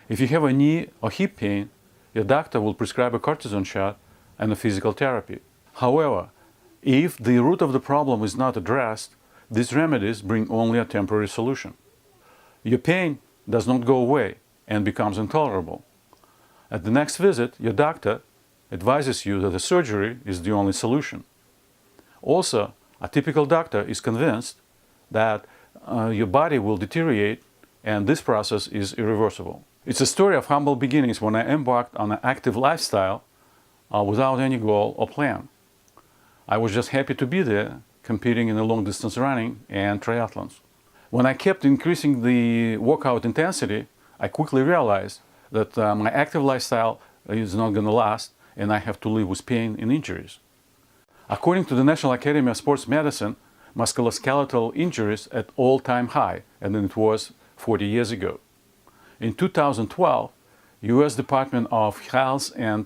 If you have a knee or hip pain, your doctor will prescribe a cortisone shot and a physical therapy. However, if the root of the problem is not addressed, these remedies bring only a temporary solution. Your pain does not go away and becomes intolerable. At the next visit, your doctor advises you that the surgery is the only solution. Also, a typical doctor is convinced that your body will deteriorate and this process is irreversible. It's a story of humble beginnings when I embarked on an active lifestyle without any goal or plan. I was just happy to be there, competing in the long-distance running and triathlons. When I kept increasing the workout intensity, I quickly realized that my active lifestyle is not going to last and I have to live with pain and injuries. According to the National Academy of Sports Medicine, musculoskeletal injuries at all-time high, and then it was 40 years ago. In 2012, U.S. Department of Health and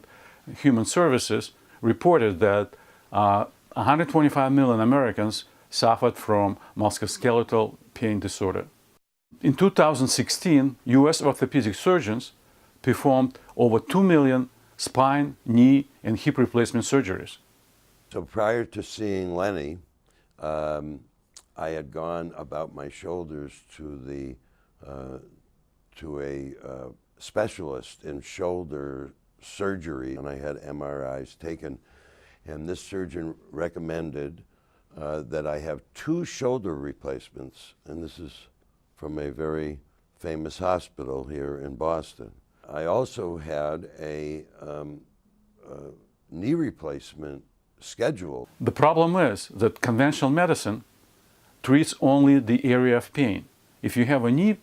Human Services reported that 125 million Americans suffered from musculoskeletal pain disorder. In 2016, U.S. orthopedic surgeons performed over 2 million spine, knee, and hip replacement surgeries. So prior to seeing Lenny, I had gone about my shoulders to a specialist in shoulder surgery, and I had MRIs taken, and this surgeon recommended that I have 2 shoulder replacements, and this is from a very famous hospital here in Boston. I also had a knee replacement scheduled. The problem is that conventional medicine treats only the area of pain. If you have a knee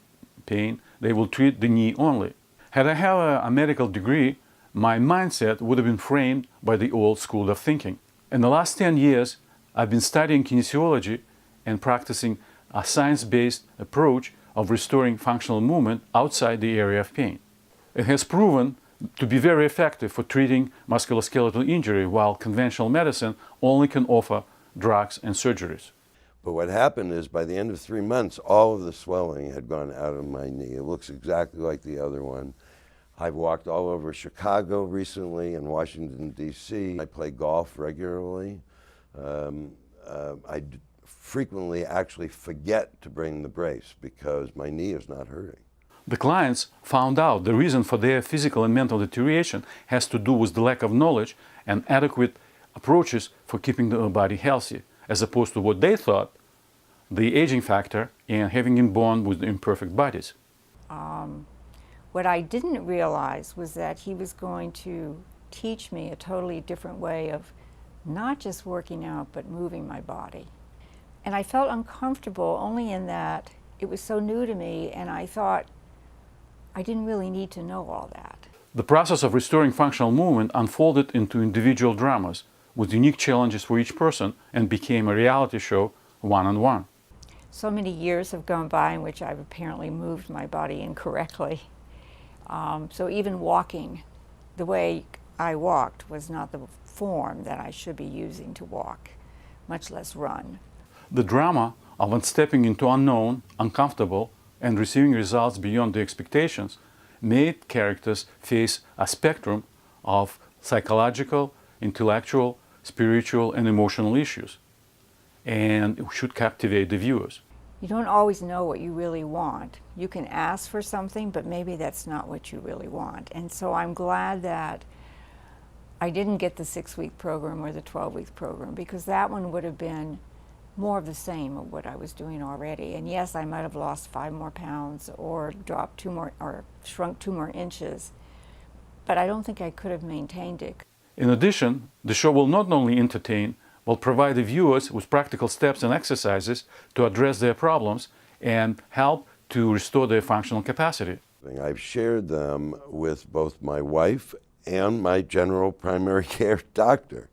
pain, they will treat the knee only. Had I had a medical degree, my mindset would have been framed by the old school of thinking. In the last 10 years, I've been studying kinesiology and practicing a science-based approach of restoring functional movement outside the area of pain. It has proven to be very effective for treating musculoskeletal injury, while conventional medicine only can offer drugs and surgeries. But what happened is, by the end of 3 months, all of the swelling had gone out of my knee. It looks exactly like the other one. I've walked all over Chicago recently and Washington, D.C. I play golf regularly. I frequently actually forget to bring the brace because my knee is not hurting. The clients found out the reason for their physical and mental deterioration has to do with the lack of knowledge and adequate approaches for keeping the body healthy, as opposed to what they thought, the aging factor and having been born with imperfect bodies. What I didn't realize was that he was going to teach me a totally different way of not just working out, but moving my body. And I felt uncomfortable only in that it was so new to me, and I thought I didn't really need to know all that. The process of restoring functional movement unfolded into individual dramas with unique challenges for each person and became a reality show one-on-one. So many years have gone by in which I've apparently moved my body incorrectly. So even walking the way I walked was not the form that I should be using to walk, much less run. The drama of stepping into unknown, uncomfortable, and receiving results beyond the expectations made characters face a spectrum of psychological, intellectual, spiritual, and emotional issues, and it should captivate the viewers. You don't always know what you really want. You can ask for something, but maybe that's not what you really want. And so I'm glad that I didn't get the 6-week program or the 12-week program, because that one would have been more of the same of what I was doing already. And yes, I might have lost 5 more pounds or dropped 2 more or shrunk 2 more inches, but I don't think I could have maintained it. In addition, the show will not only entertain, but provide the viewers with practical steps and exercises to address their problems and help to restore their functional capacity. I've shared them with both my wife and my general primary care doctor.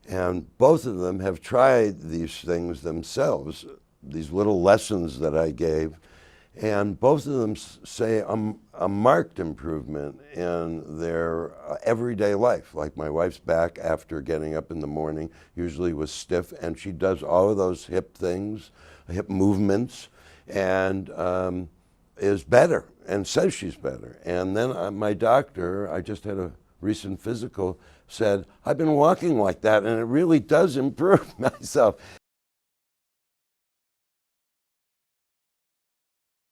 And both of them have tried these things themselves, these little lessons that I gave, and both of them say a marked improvement in their everyday life. Like my wife's back after getting up in the morning usually was stiff, and she does all of those hip things, hip movements, and is better and says she's better. And then my doctor, I just had a recent physical, said, I've been walking like that and it really does improve myself.